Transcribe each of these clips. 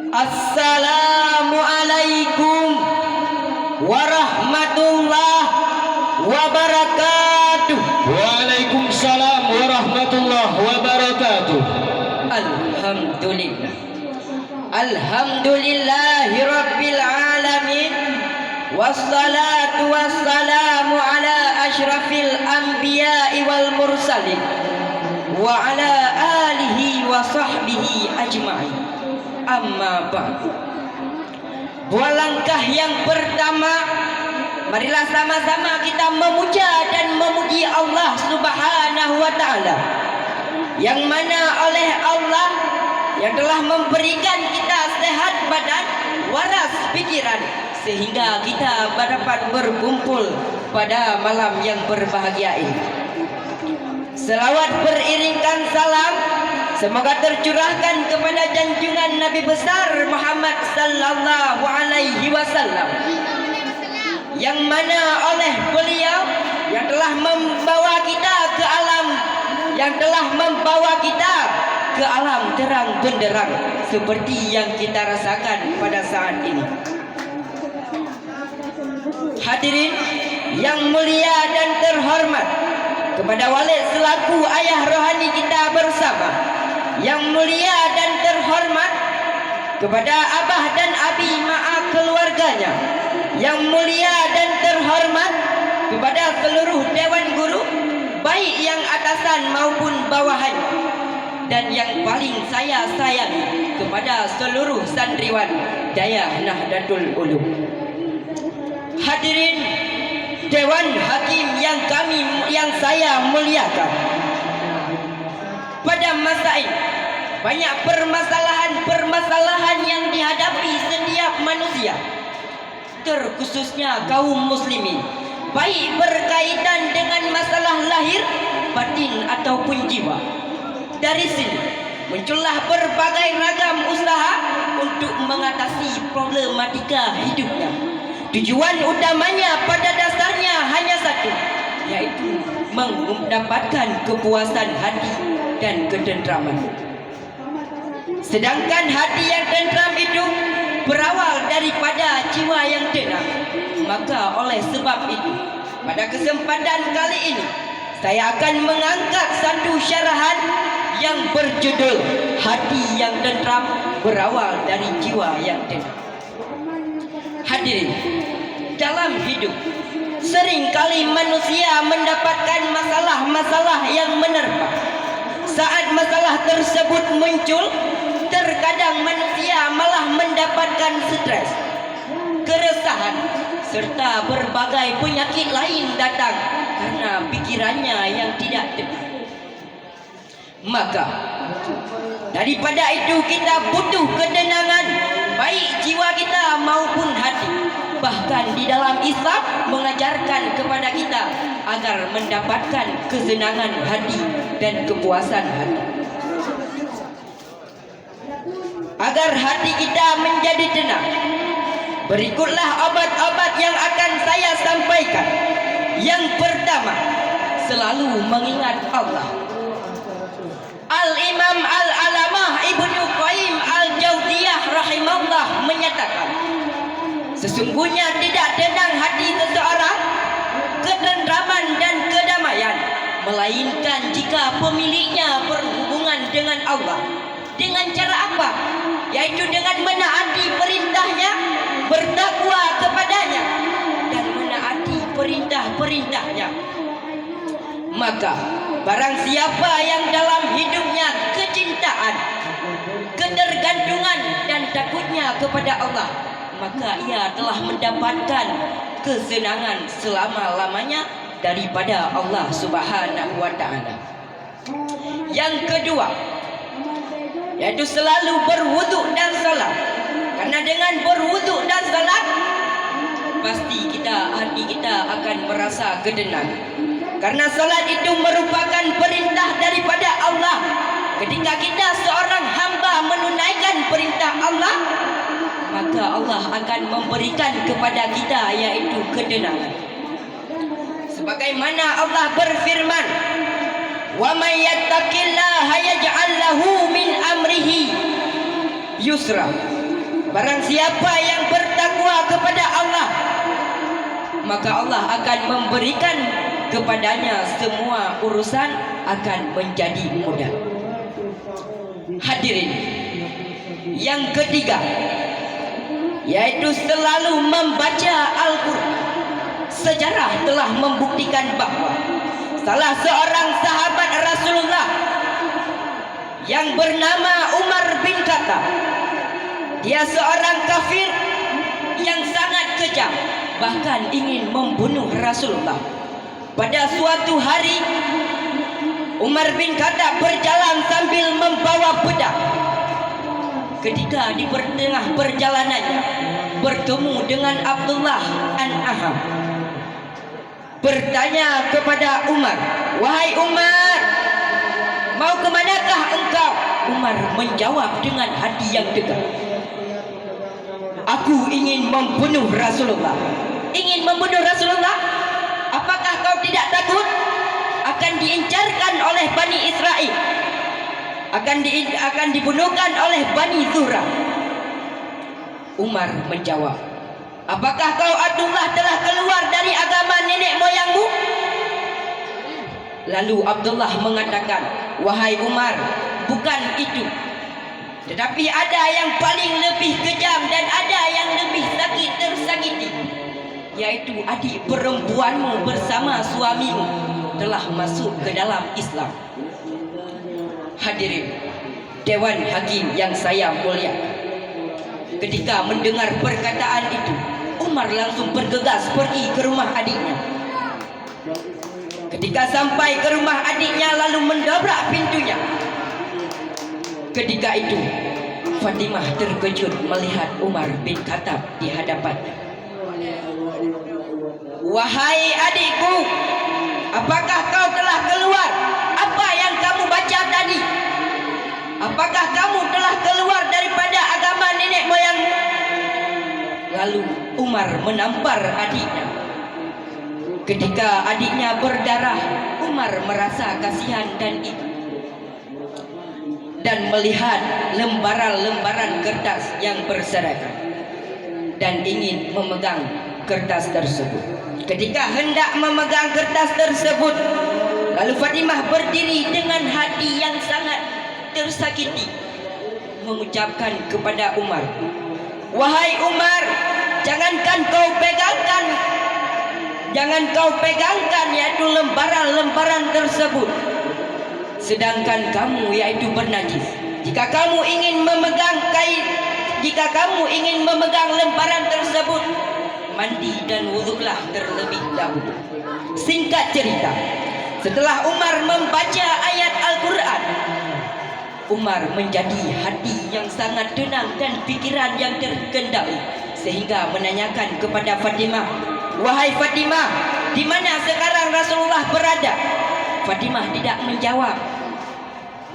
Assalamualaikum warahmatullahi wabarakatuh. Waalaikumsalam warahmatullahi wabarakatuh. Alhamdulillah. Alhamdulillahi rabbil alamin. Wassalatu wassalamu ala asyrafil anbiya'i wal mursalin wa ala alihi wa sahbihi ajma'in. Amma ba'du. Dua langkah yang pertama, marilah sama-sama kita memuja dan memuji Allah Subhanahu wa taala, yang mana oleh Allah yang telah memberikan kita sehat badan, waras pikiran, sehingga kita dapat berkumpul pada malam yang berbahagia ini. Selawat beriringkan salam semoga tercurahkan kepada junjungan Nabi besar Muhammad sallallahu alaihi wasallam, yang mana oleh beliau yang telah membawa kita ke alam, yang telah membawa kita ke alam terang benderang seperti yang kita rasakan pada saat ini. Hadirin yang mulia dan terhormat, kepada Walid selaku ayah rohani kita bersama, yang mulia dan terhormat kepada abah dan abi ma'a keluarganya, yang mulia dan terhormat kepada seluruh dewan guru, baik yang atasan maupun bawahan, dan yang paling saya sayangi kepada seluruh santriwan Dayah Nahdlatul Ulum. Hadirin Dewan Hakim yang saya muliakan, pada masa ini banyak permasalahan yang dihadapi setiap manusia, terkhususnya kaum muslimin, baik berkaitan dengan masalah lahir, batin ataupun jiwa. Dari sini muncullah berbagai ragam usaha untuk mengatasi problematika hidupnya. Tujuan utamanya pada dasarnya hanya satu, yaitu mendapatkan kepuasan hati dan ketentraman. Sedangkan hati yang tentram itu berawal daripada jiwa yang tenang. Maka oleh sebab itu, pada kesempatan kali ini saya akan mengangkat satu syarahan yang berjudul Hati yang Tentram Berawal dari Jiwa yang Tenang. Hadirin, dalam hidup seringkali manusia mendapatkan masalah-masalah yang menerpa. Saat masalah tersebut muncul, terkadang manusia malah mendapatkan stres, keresahan, serta berbagai penyakit lain datang karena pikirannya yang tidak tenang. Maka daripada itu kita butuh ketenangan, baik jiwa kita maupun hati. Bahkan di dalam Islam mengajarkan kepada kita agar mendapatkan kesenangan hati dan kepuasan hati. Agar hati kita menjadi tenang, berikutlah obat-obat yang akan saya sampaikan. Yang pertama, selalu mengingat Allah. Al-Imam Al-Alamah Ibnu Qayyim Al-Jauziyah rahimahullah menyatakan, sesungguhnya tidak tenang hati seseorang, ketentraman dan kedamaian, melainkan jika pemiliknya berhubungan dengan Allah. Dengan cara apa? Yaitu dengan menaati perintahnya, bertakwa kepadanya, dan menaati perintah-perintahnya. Maka barang siapa yang dalam hidupnya kecintaan, ketergantungan dan takutnya kepada Allah, maka ia telah mendapatkan kesenangan selama-lamanya daripada Allah Subhanahu wa taala. Yang kedua, yaitu selalu berwuduk dan salat. Karena dengan berwuduk dan salat, pasti hati kita akan merasa ketenangan. Karena salat itu merupakan perintah daripada Allah. Ketika kita seorang hamba menunaikan perintah Allah, maka Allah akan memberikan kepada kita yaitu ketenangan. Sebagaimana Allah berfirman, "Wa may yattaqillaha yaj'al lahu min amrihi yusra." Barang siapa yang bertakwa kepada Allah, maka Allah akan memberikan kepadanya semua urusan akan menjadi mudah. Hadirin, yang ketiga yaitu selalu membaca Al-Quran. Sejarah telah membuktikan bahawa salah seorang sahabat Rasulullah yang bernama Umar bin Khattab, dia seorang kafir yang sangat kejam, bahkan ingin membunuh Rasulullah. Pada suatu hari, Umar bin Khattab berjalan sambil membawa pedang. Ketika di tengah perjalanannya bertemu dengan Abdullah an-Aham, bertanya kepada Umar, "Wahai Umar, mau kemanakah engkau?" Umar menjawab dengan hati yang tegar, "Aku ingin membunuh Rasulullah." Ingin membunuh Rasulullah? Apakah kau tidak takut akan diincarkan oleh Bani Israel? Akan dibunuhkan oleh Bani Zuhra? Umar menjawab, "Apakah kau Abdullah telah keluar dari agama nenek moyangmu?" Lalu Abdullah mengatakan, "Wahai Umar, bukan itu. Tetapi ada yang paling lebih kejam dan ada yang lebih tersakiti, yaitu adik perempuanmu bersama suamimu telah masuk ke dalam Islam." Hadirin Dewan Hakim yang saya muliakan, ketika mendengar perkataan itu, Umar langsung bergegas pergi ke rumah adiknya. Ketika sampai ke rumah adiknya lalu mendobrak pintunya. Ketika itu Fatimah terkejut melihat Umar bin Khattab di hadapannya. "Wahai adikku, apakah kau telah keluar? Apa yang kamu baca tadi? Apakah kamu telah keluar daripada agama nenek moyangmu?" Lalu Umar menampar adiknya. Ketika adiknya berdarah, Umar merasa kasihan dan melihat lembaran-lembaran kertas yang berserakan dan ingin memegang kertas tersebut. Ketika hendak memegang kertas tersebut, lalu Fatimah berdiri dengan hati yang sangat tersakiti, mengucapkan kepada Umar, "Wahai Umar, jangan kau pegangkan yaitu lembaran-lembaran tersebut, sedangkan kamu yaitu bernajis. Jika kamu ingin memegang lembaran tersebut, mandi dan wuduklah terlebih dahulu." Singkat cerita, setelah Umar membaca ayat Al-Quran, Umar menjadi hati yang sangat tenang dan pikiran yang terkendali, sehingga menanyakan kepada Fatimah, "Wahai Fatimah, di mana sekarang Rasulullah berada?" Fatimah tidak menjawab,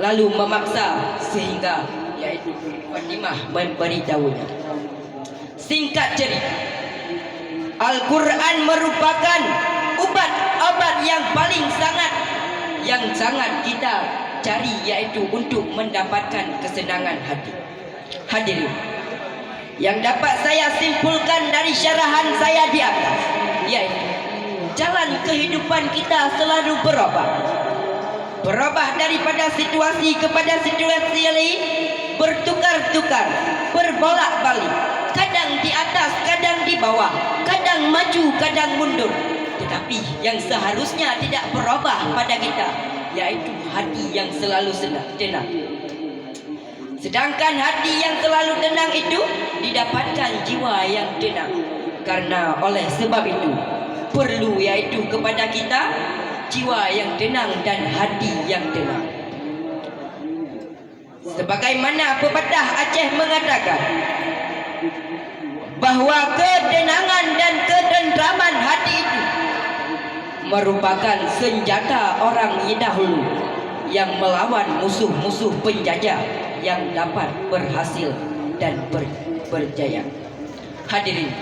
lalu memaksa sehingga yaitu Fatimah memberitahunya. Singkat cerita, Al-Quran merupakan obat yang paling sangat kita cari, yaitu untuk mendapatkan kesenangan hati. Hadirin, yang dapat saya simpulkan dari syarahan saya di atas, yaitu jalan kehidupan kita selalu berubah daripada situasi kepada situasi lain, bertukar-tukar, berbolak-balik, kadang di atas, kadang di bawah, kadang maju, kadang mundur. Tetapi yang seharusnya tidak berubah pada kita, yaitu hati yang selalu tenang. Sedangkan hati yang selalu tenang itu didapatkan jiwa yang tenang. Karena oleh sebab itu perlu yaitu kepada kita jiwa yang tenang dan hati yang tenang. Sebagaimana pepatah Aceh mengatakan bahwa ketenangan dan ketentraman hati itu merupakan senjata orang dahulu yang melawan musuh-musuh penjajah yang dapat berhasil dan berjaya. Hadirin,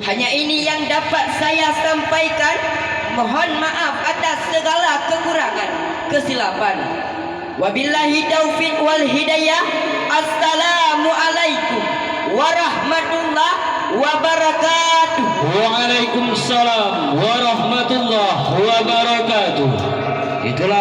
hanya ini yang dapat saya sampaikan. Mohon maaf atas segala kekurangan, kesilapan. Wabillahi taufiq wal hidayah. Assalamualaikum warahmatullahi wabarakatuh. Waalaikumsalam warahmatullahi wabarakatuh. Itulah